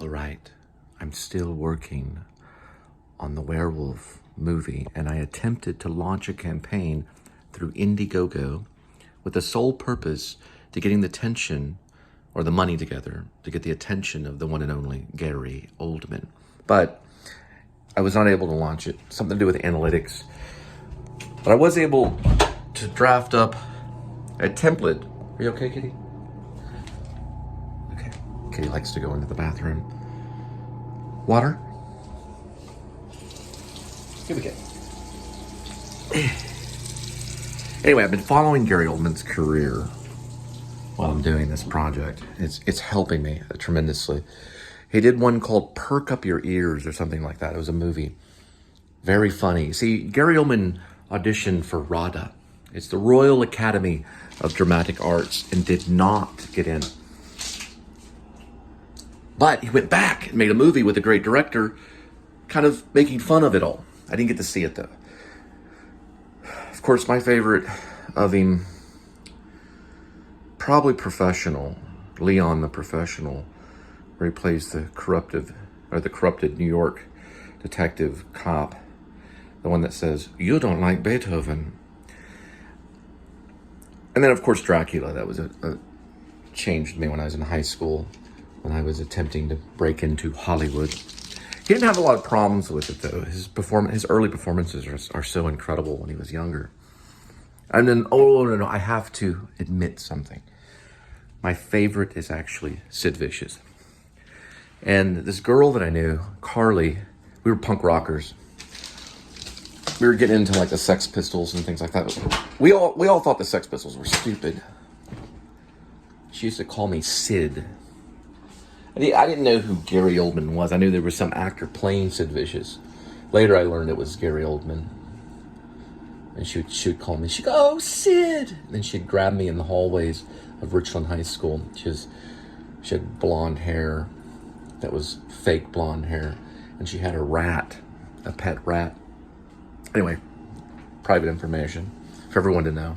All right, I'm still working on the werewolf movie, and I attempted to launch a campaign through Indiegogo with the sole purpose to getting the attention or the money together to get the attention of the one and only Gary Oldman. But I was unable to launch it, something to do with analytics. But I was able to draft up a template. Are you okay, Kitty? Okay, Kitty likes to go into the bathroom. Water? Here we go. Anyway, I've been following Gary Oldman's career while I'm doing this project. It's helping me tremendously. He did one called Perk Up Your Ears or something like that. It was a movie. Very funny. See, Gary Oldman auditioned for RADA. It's the Royal Academy of Dramatic Arts, and did not get in. But he went back and made a movie with a great director, kind of making fun of it all. I didn't get to see it though. Of course, my favorite of him, probably Professional, Leon the Professional, where he plays the corrupted New York detective cop, the one that says, "You don't like Beethoven." And then, of course, Dracula. That was changed me when I was in high school, when I was attempting to break into Hollywood. He didn't have a lot of problems with it, though. His early performances are so incredible when he was younger. And then, no, I have to admit something. My favorite is actually Sid Vicious. And this girl that I knew, Carly, we were punk rockers. We were getting into like the Sex Pistols and things like that. We all thought the Sex Pistols were stupid. She used to call me Sid. I didn't know who Gary Oldman was. I knew there was some actor playing Sid Vicious. Later I learned it was Gary Oldman. And she would call me, she'd go, "Oh, Sid!" And then she'd grab me in the hallways of Richland High School. She had blonde hair that was fake blonde hair. And she had a pet rat. Anyway, private information for everyone to know.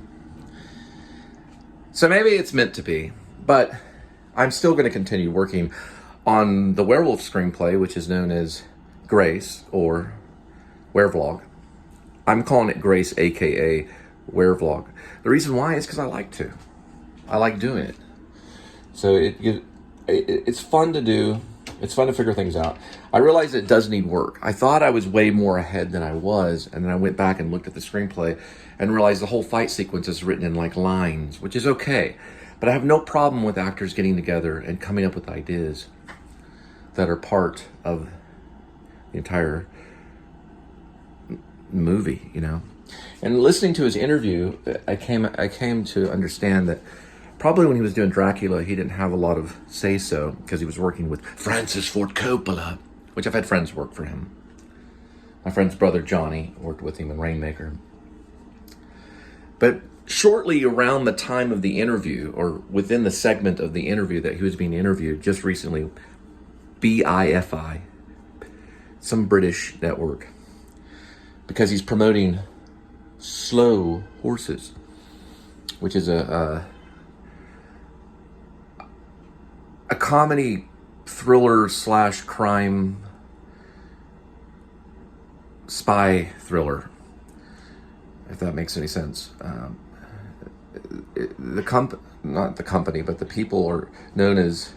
So maybe it's meant to be, but I'm still going to continue working on the werewolf screenplay, which is known as Grace or Werevlog. I'm calling it Grace, aka Werevlog. The reason why is because I like to. I like doing it. So it's fun to do. It's fun to figure things out. I realized it does need work. I thought I was way more ahead than I was, and then I went back and looked at the screenplay and realized the whole fight sequence is written in like lines, which is okay. But I have no problem with actors getting together and coming up with ideas that are part of the entire movie, you know. And listening to his interview, I came to understand that probably when he was doing Dracula, he didn't have a lot of say-so because he was working with Francis Ford Coppola, which I've had friends work for him. My friend's brother, Johnny, worked with him in Rainmaker. But shortly around the time of the interview, or within the segment of the interview that he was being interviewed just recently, BIFI, some British network, because he's promoting Slow Horses, which is a comedy thriller / crime spy thriller, if that makes any sense. Not the company, but the people are known as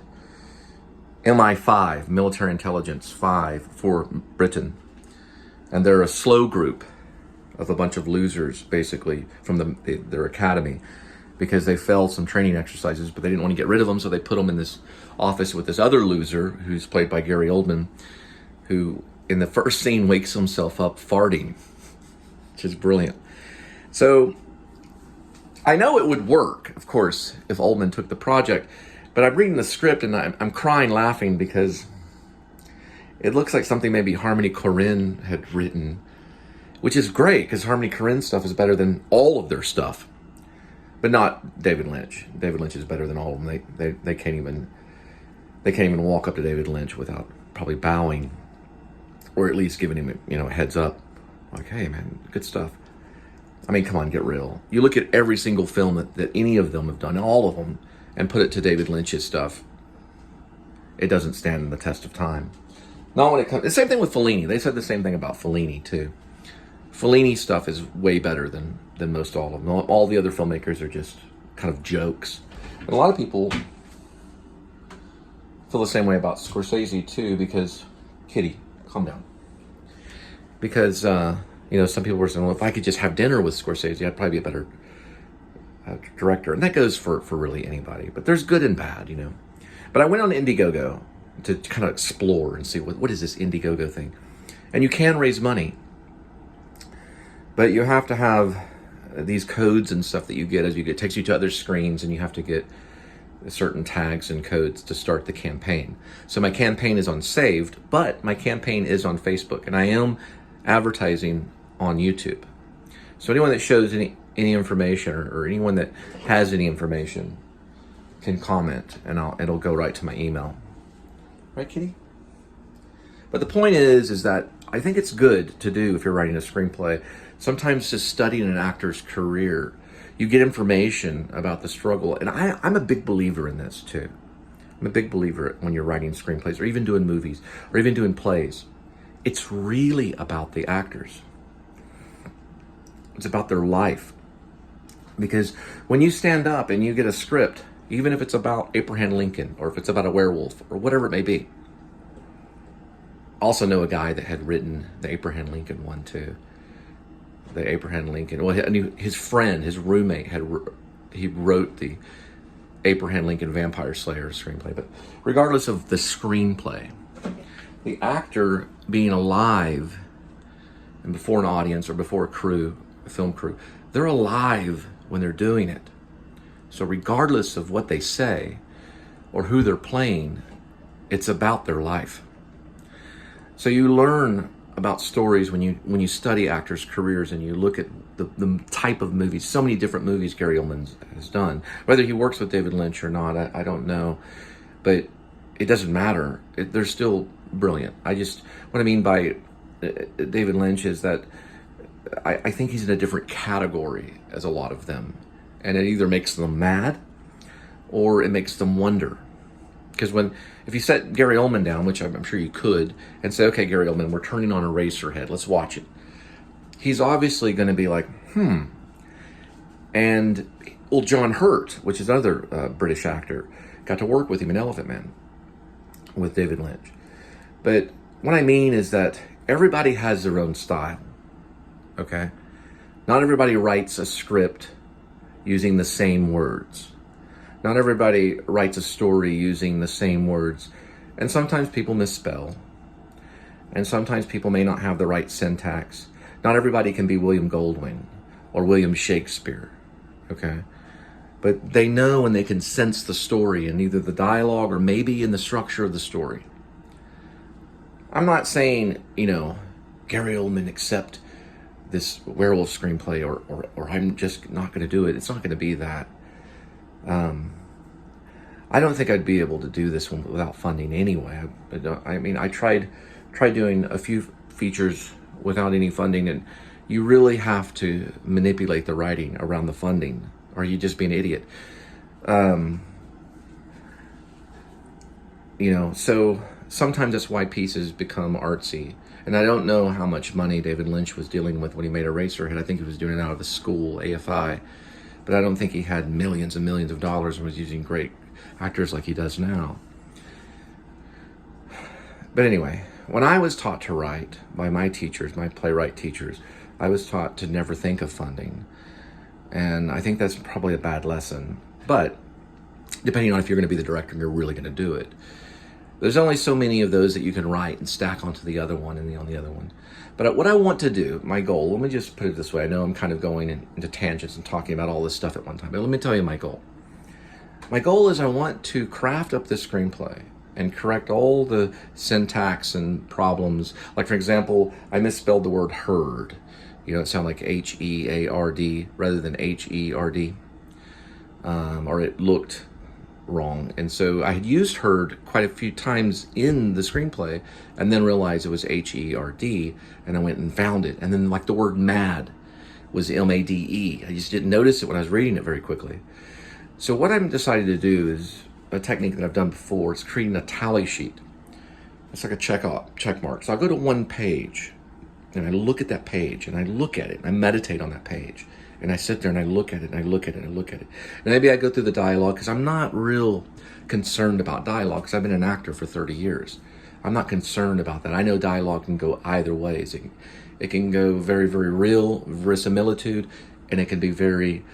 MI5, Military Intelligence 5 for Britain. And they're a slow group of a bunch of losers, basically, from their academy, because they failed some training exercises, but they didn't want to get rid of them, so they put them in this office with this other loser, who's played by Gary Oldman, who in the first scene wakes himself up farting, which is brilliant. So I know it would work, of course, if Oldman took the project, but I'm reading the script and I'm crying laughing because it looks like something maybe Harmony Korine had written, which is great because Harmony Korine's stuff is better than all of their stuff. But not David Lynch. David Lynch is better than all of them. They can't even walk up to David Lynch without probably bowing, or at least giving him a heads up, like, "Hey man, good stuff." I mean, come on, get real. You look at every single film that any of them have done, all of them, and put it to David Lynch's stuff. it doesn't stand the test of time. Not when it comes. The same thing with Fellini. They said the same thing about Fellini too. Fellini stuff is way better than most all of them. All the other filmmakers are just kind of jokes. And a lot of people feel the same way about Scorsese too, because Kitty, calm down. Because you know, some people were saying, well, if I could just have dinner with Scorsese, I'd probably be a better director. And that goes for really anybody. But there's good and bad, you know. But I went on Indiegogo to kind of explore and see what is this Indiegogo thing. And you can raise money, but you have to have these codes and stuff that you get as you get. It takes you to other screens, and you have to get certain tags and codes to start the campaign. So my campaign is on Saved, but my campaign is on Facebook, and I am advertising on YouTube. So anyone that shows any information or anyone that has any information can comment, and it'll go right to my email. Right, Kitty? But the point is that I think it's good to do if you're writing a screenplay. Sometimes just studying an actor's career, you get information about the struggle. And I'm a big believer in this too. I'm a big believer when you're writing screenplays or even doing movies or even doing plays. It's really about the actors. It's about their life. Because when you stand up and you get a script, even if it's about Abraham Lincoln or if it's about a werewolf or whatever it may be. I also know a guy that had written the Abraham Lincoln one too. The Abraham Lincoln. Well, his friend, his roommate, he wrote the Abraham Lincoln Vampire Slayer screenplay. But regardless of the screenplay, the actor being alive and before an audience or before a crew, a film crew, they're alive when they're doing it. So regardless of what they say or who they're playing, it's about their life. So you learn about stories when you study actors' careers and you look at the type of movies. So many different movies Gary Oldman has done. Whether he works with David Lynch or not, I don't know. But it doesn't matter. They're still brilliant. What I mean by David Lynch is that I think he's in a different category as a lot of them. And it either makes them mad or it makes them wonder. Because if you set Gary Oldman down, which I'm sure you could, and say, okay, Gary Oldman, we're turning on Eraserhead, let's watch it. He's obviously going to be like, And, well, John Hurt, which is another British actor, got to work with him in Elephant Man with David Lynch. But what I mean is that everybody has their own style, okay? Not everybody writes a script using the same words. Not everybody writes a story using the same words. And sometimes people misspell. And sometimes people may not have the right syntax. Not everybody can be William Goldwyn or William Shakespeare, okay? But they know and they can sense the story in either the dialogue or maybe in the structure of the story. I'm not saying, Gary Oldman accept this werewolf screenplay or I'm just not going to do it. It's not going to be that. I don't think I'd be able to do this one without funding anyway. I tried doing a few features without any funding, and you really have to manipulate the writing around the funding, or you just be an idiot. So sometimes that's why pieces become artsy. And I don't know how much money David Lynch was dealing with when he made Eraserhead. I think he was doing it out of the school, AFI. But I don't think he had millions and millions of dollars and was using great actors like he does now. But anyway, when I was taught to write by my teachers, my playwright teachers, I was taught to never think of funding. And I think that's probably a bad lesson. But depending on if you're going to be the director and you're really going to do it, there's only so many of those that you can write and stack onto the other one and on the other one. But what I want to do, my goal, let me just put it this way. I know I'm kind of going into tangents and talking about all this stuff at one time, but let me tell you my goal. My goal is I want to craft up this screenplay and correct all the syntax and problems. Like, for example, I misspelled the word herd. It sounded like H-E-A-R-D rather than H-E-R-D. Or it looked wrong. And so I had used herd quite a few times in the screenplay and then realized it was H-E-R-D, and I went and found it. And then, like, the word mad was M-A-D-E. I just didn't notice it when I was reading it very quickly. So what I'm decided to do is a technique that I've done before. It's creating a tally sheet. It's like a check mark. So I'll go to one page and I look at that page and I look at it and I meditate on that page. And I sit there and I look at it and I look at it and I look at it. And maybe I go through the dialogue because I'm not real concerned about dialogue because I've been an actor for 30 years. I'm not concerned about that. I know dialogue can go either ways. It can go very, very real, verisimilitude, and it can be very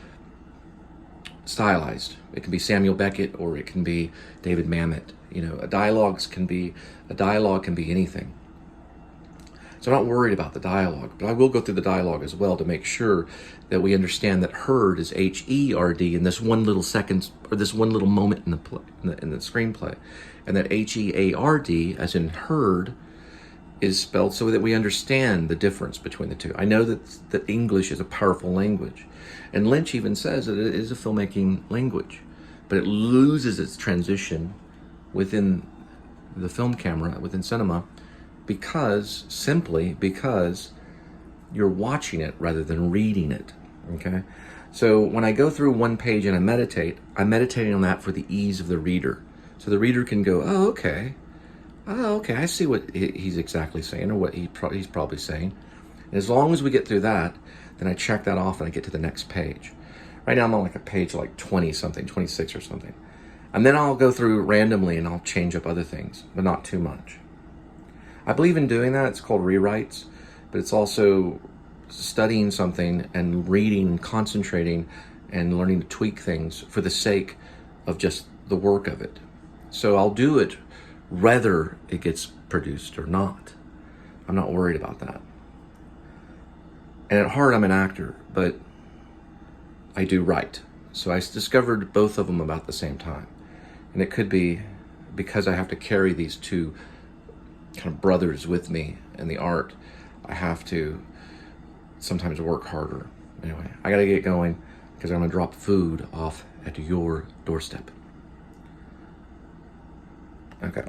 stylized. It can be Samuel Beckett or it can be David Mamet. You know, a dialogue can be anything. So I'm not worried about the dialogue, but I will go through the dialogue as well to make sure that we understand that heard is H-E-R-D in this one little second or this one little moment in the screenplay, and that H-E-A-R-D as in heard is spelled so that we understand the difference between the two. I know that English is a powerful language, and Lynch even says that it is a filmmaking language, but it loses its transition within the film camera, within cinema, simply because you're watching it rather than reading it, okay? So when I go through one page and I'm meditating on that for the ease of the reader. So the reader can go, oh, okay, I see what he's exactly saying or what he's probably saying. And as long as we get through that, then I check that off and I get to the next page. Right now I'm on like a page like 20 something, 26 or something. And then I'll go through randomly and I'll change up other things, but not too much. I believe in doing that. It's called rewrites, but it's also studying something and reading and concentrating and learning to tweak things for the sake of just the work of it. So I'll do it whether it gets produced or not. I'm not worried about that. And at heart, I'm an actor, but I do write. So I discovered both of them about the same time. And it could be because I have to carry these two kind of brothers with me in the art, I have to sometimes work harder. Anyway, I gotta get going because I'm gonna drop food off at your doorstep. Okay.